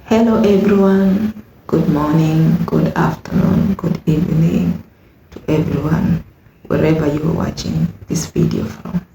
Hello everyone, good morning, good afternoon, good evening to everyone, wherever you are watching this video from.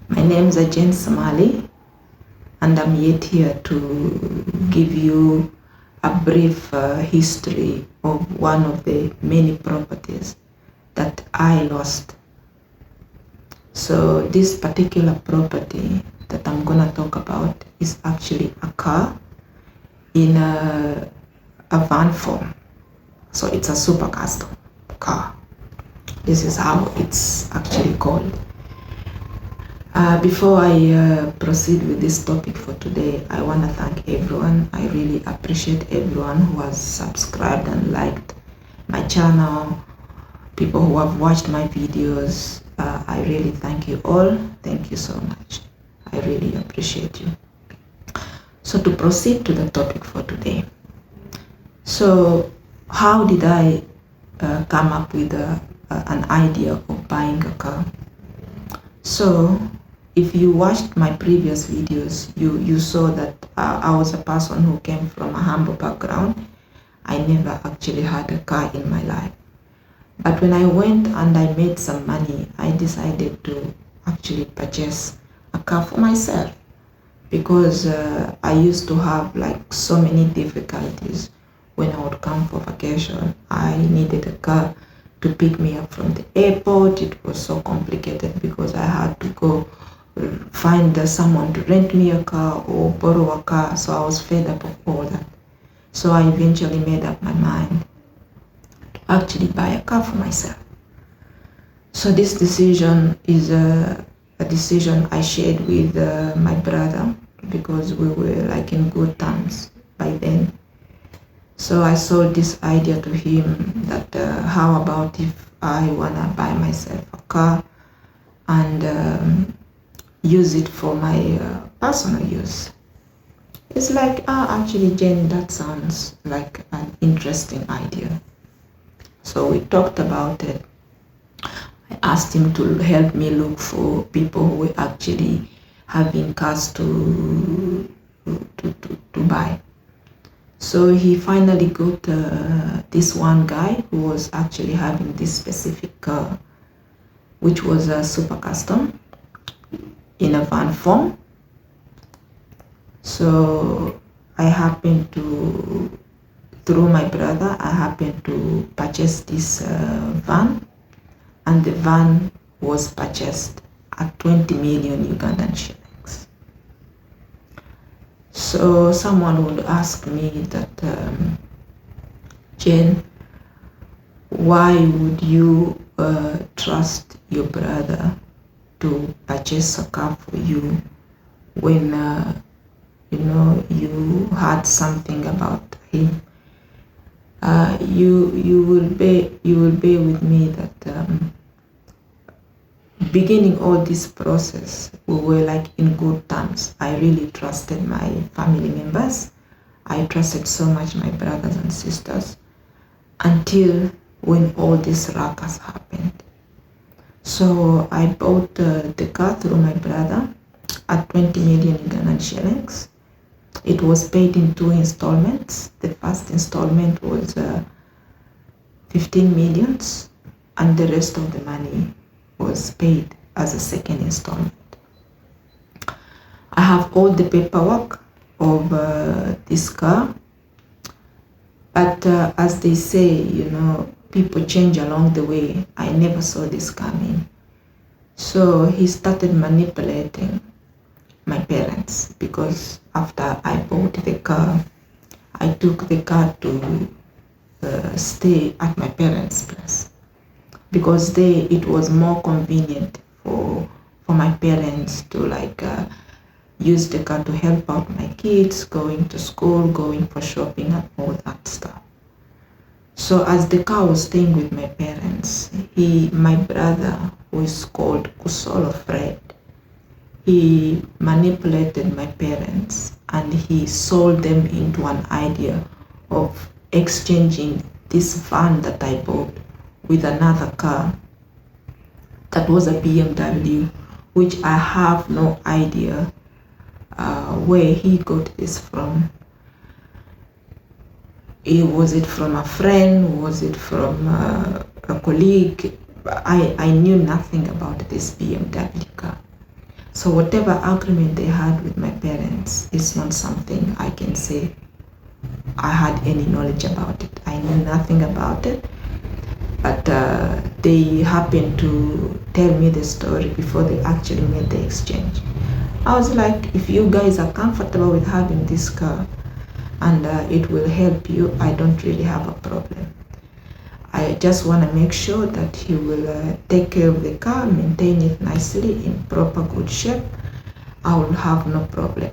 My name is Jane Somali and I'm yet here to give you a brief history of one of the many properties that I lost. So this particular property that I'm gonna talk about is actually a car in a van form. So it's a super custom car. This is how it's actually called. Before I proceed with this topic for today, I want to thank everyone. I really appreciate everyone who has subscribed and liked my channel, people who have watched my videos. I really thank you all. Thank you so much. I really appreciate you. So to proceed to the topic for today. So how did I come up with an idea of buying a car? So if you watched my previous videos, you saw that I was a person who came from a humble background. I never actually had a car in my life. But when I went and I made some money, I decided to actually purchase a car for myself, because I used to have like so many difficulties when I would come for vacation. I needed a car to pick me up from the airport. It was so complicated because I had to go find someone to rent me a car or borrow a car. So I was fed up of all that. So I eventually made up my mind to actually buy a car for myself. So this decision is a decision I shared with my brother, because we were like in good terms by then. So I sold this idea to him that how about if I wanna buy myself a car and use it for my personal use. It's like, actually Jen, that sounds like an interesting idea. So we talked about it. I asked him to help me look for people who were actually having cars to buy. So he finally got this one guy who was actually having this specific car, which was a super custom in a van form. So I happened to, through my brother, I happened to purchase this van, and the van was purchased at 20 million Ugandan shillings. So someone would ask me that, Jane, why would you trust your brother to purchase a car for you when you had something about him? You will bear with me that beginning all this process, we were like in good terms. I really trusted my family members. I trusted so much my brothers and sisters, until when all this ruckus happened. So I bought the car through my brother at 20 million Ugandan shillings. It was paid in 2 installments. The first installment was 15 millions, and the rest of the money was paid as a second installment. I have all the paperwork of this car, but as they say, people change along the way. I never saw this coming. So he started manipulating my parents, because after I bought the car, I took the car to stay at my parents' place, because it was more convenient for my parents to use the car to help out my kids going to school, going for shopping and all that stuff. So as the car was staying with my parents, my brother, who is called Kusolo Fred, he manipulated my parents and he sold them into an idea of exchanging this van that I bought with another car that was a BMW, which I have no idea where he got this from. Was it from a friend? Was it from a colleague? I knew nothing about this BMW car. So whatever agreement they had with my parents is not something I can say I had any knowledge about it. I knew nothing about it, but they happened to tell me the story before they actually made the exchange. I was like, if you guys are comfortable with having this car and it will help you, I don't really have a problem. I just want to make sure that he will take care of the car, maintain it nicely in proper good shape. I will have no problem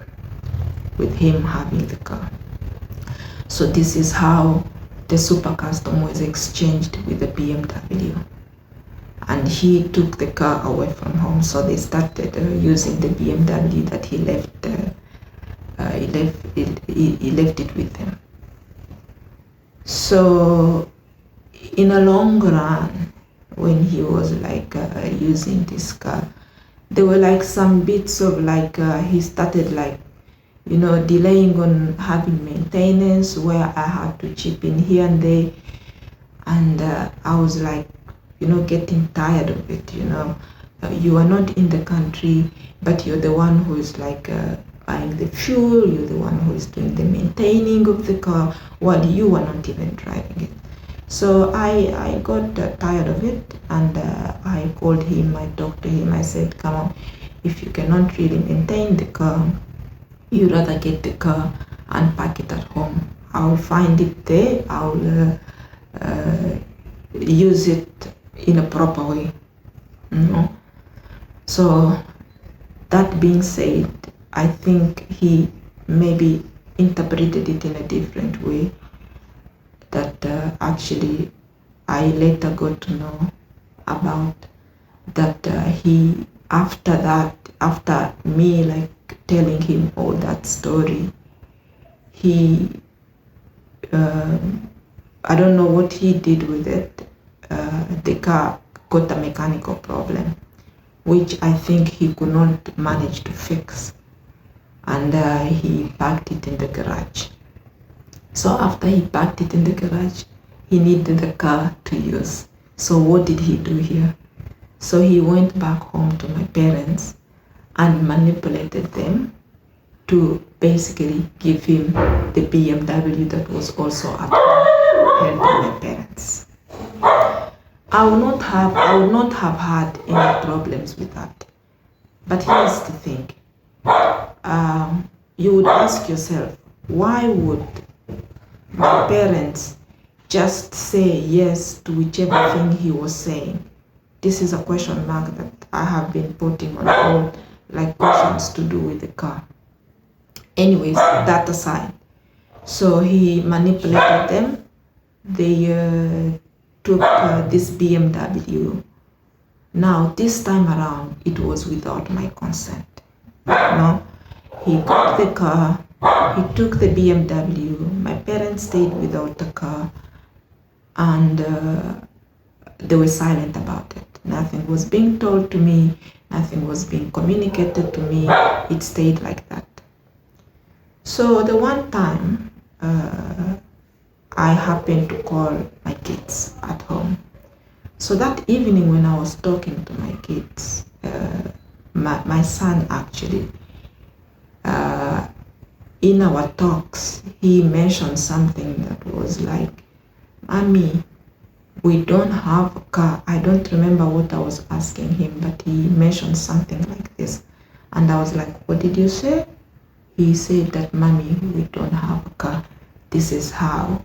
with him having the car. So this is how the super custom was exchanged with the BMW. And he took the car away from home, so they started using the BMW that he left. He left it with him. So in a long run, when he was like using this car, there were like some bits of like he started like, you know, delaying on having maintenance where I had to chip in here and there, and I was like, you know, getting tired of it. You know, you are not in the country, but you're the one who is like buying the fuel, you're the one who is doing the maintaining of the car while you are not even driving it. So I got tired of it, and I called him, I talked to him, I said, come on, if you cannot really maintain the car, you rather get the car and park it at home. I'll find it there, I'll use it in a proper way, you know. So that being said, I think he maybe interpreted it in a different way that actually I later got to know about, that he, after me like telling him all that story, he I don't know what he did with it. The car got a mechanical problem, which I think he could not manage to fix, and he parked it in the garage. So after he parked it in the garage, he needed the car to use. So what did he do here? So he went back home to my parents and manipulated them to basically give him the BMW that was also at home, helping my parents. I would not have had any problems with that. But here's the thing. You would ask yourself, why would my parents just say yes to whichever thing he was saying? This is a question mark that I have been putting on all like questions to do with the car. Anyways, that aside, so he manipulated them. They took this BMW. Now this time around, it was without my consent. No, he got the car, he took the BMW. My parents stayed without the car, and they were silent about it. Nothing was being told to me, nothing was being communicated to me. It stayed like that. So the one time I happened to call my kids at home. So that evening when I was talking to my kids, my son actually, in our talks, he mentioned something that was like, Mommy, we don't have a car. I don't remember what I was asking him, but he mentioned something like this. And I was like, what did you say? He said that, Mommy, we don't have a car. This is how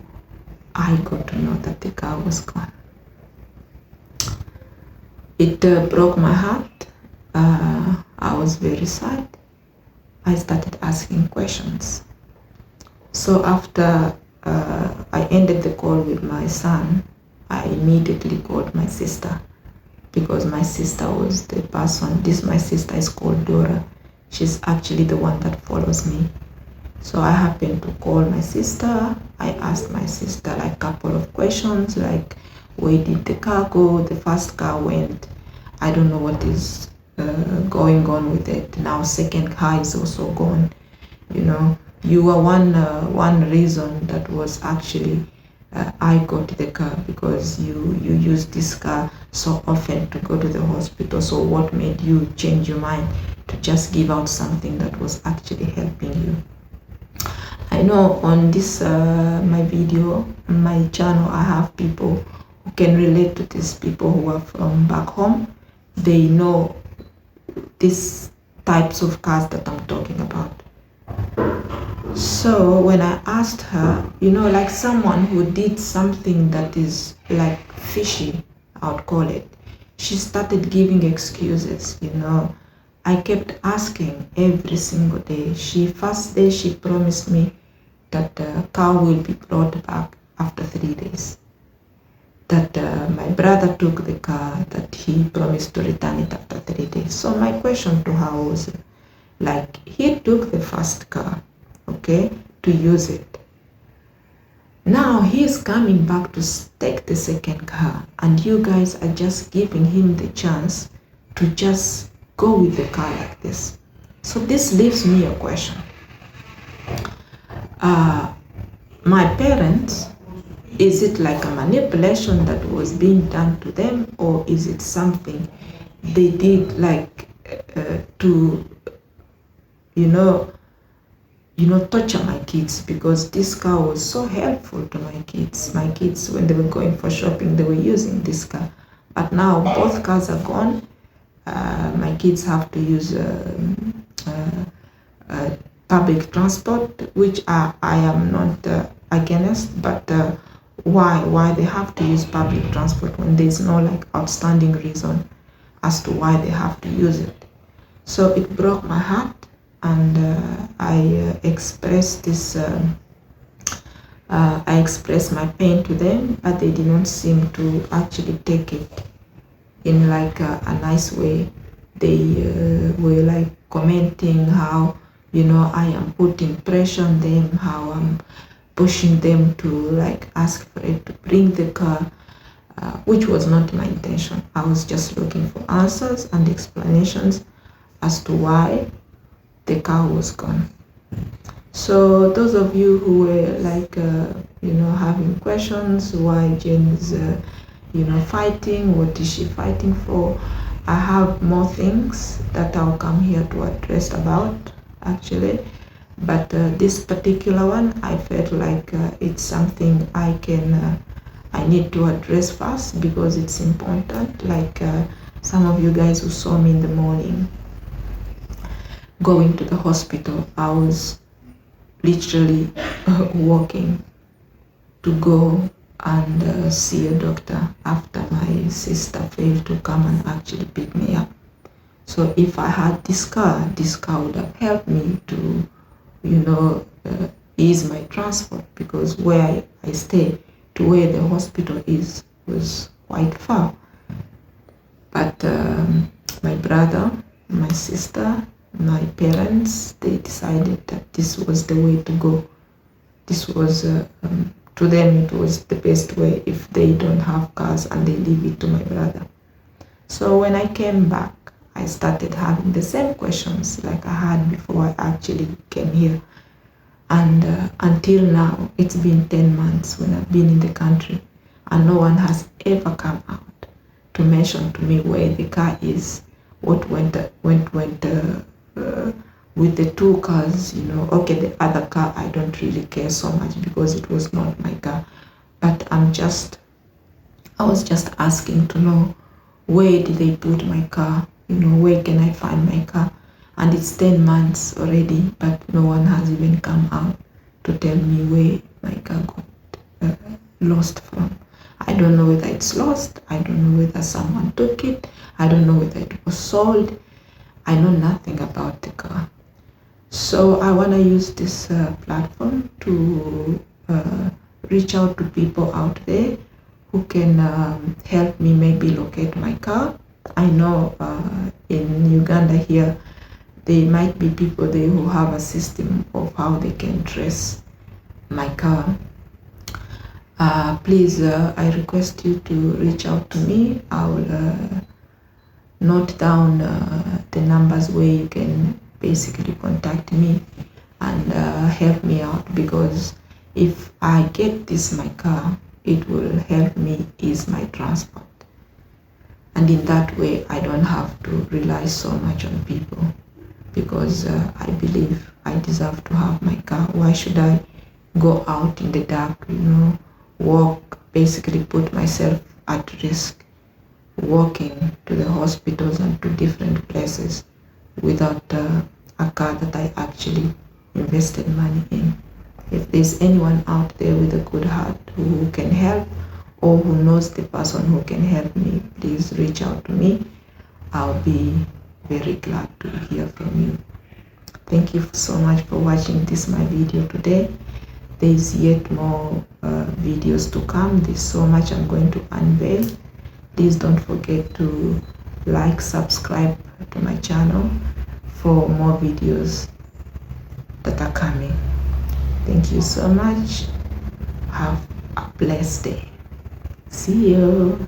I got to know that the car was gone. It broke my heart. I was very sad. I started asking questions. So after I ended the call with my son, I immediately called my sister, because my sister was the person. My sister is called Dorah. She's actually the one that follows me. So I happened to call my sister. I asked my sister like a couple of questions, like, where did the car go? The first car went. I don't know what is going on with it. Now second car is also gone. You know, You were one reason that was actually I got the car, because you used this car so often to go to the hospital. So what made you change your mind to just give out something that was actually helping you? I know on this my video, my channel, I have people who can relate to this, people who are from back home. They know these types of cars that I'm talking about. So when I asked her, like someone who did something that is like fishy, I would call it, she started giving excuses. I kept asking every single day. First day she promised me that the car will be brought back after 3 days. That my brother took the car, that he promised to return it after 3 days. So my question to her was, like, he took the first car, okay, to use it. Now he's coming back to take the second car, and you guys are just giving him the chance to just go with the car like this. So this leaves me a question. My parents, is it like a manipulation that was being done to them, or is it something they did like to torture my kids? Because this car was so helpful to my kids. My kids, when they were going for shopping, they were using this car. But now both cars are gone. My kids have to use public transport, which I am not against, but why they have to use public transport when there's no like outstanding reason as to why they have to use it. So it broke my heart, and I expressed this. I expressed my pain to them, but they did not seem to actually take it in like a nice way. They were like commenting how I am putting pressure on them, how I'm pushing them to like ask for it to bring the car, which was not my intention. I was just looking for answers and explanations as to why the car was gone. So those of you who were like having questions, why Jane is fighting, what is she fighting for, I have more things that I'll come here to address about actually, but this particular one I felt like it's something I need to address first, because it's important. Like some of you guys who saw me in the morning going to the hospital, I was literally walking to go and see a doctor after my sister failed to come and actually pick me up. So if I had this car would have helped me to ease my transport, because where I stay to where the hospital is was quite far. But my brother, my sister, my parents, they decided that this was the way to go. This was, to them, it was the best way if they don't have cars and they leave it to my brother. So when I came back, I started having the same questions like I had before I actually came here. And until now, it's been 10 months when I've been in the country, and no one has ever come out to mention to me where the car is, what went with the two cars. Okay, the other car I don't really care so much because it was not my car, but I was just asking to know, where did they put my car? Where can I find my car? And it's 10 months already, but no one has even come out to tell me where my car got lost from. I don't know whether it's lost. I don't know whether someone took it. I don't know whether it was sold. I know nothing about the car. So I want to use this platform to reach out to people out there who can help me maybe locate my car. I know in Uganda here, there might be people there who have a system of how they can trace my car. Please, I request you to reach out to me. I will note down the numbers where you can basically contact me and help me out, because if I get this my car, it will help me ease my transport, and in that way I don't have to rely so much on people, because I believe I deserve to have my car. Why should I go out in the dark, walk, basically put myself at risk, walking to the hospitals and to different places without a car that I actually invested money in? If there's anyone out there with a good heart who can help, or who knows the person who can help me, please reach out to me. I'll be very glad to hear from you. Thank you so much for watching this my video today. There's yet more videos to come. There's so much I'm going to unveil. Please don't forget to like, subscribe to my channel for more videos that are coming. Thank you so much. Have a blessed day. See you.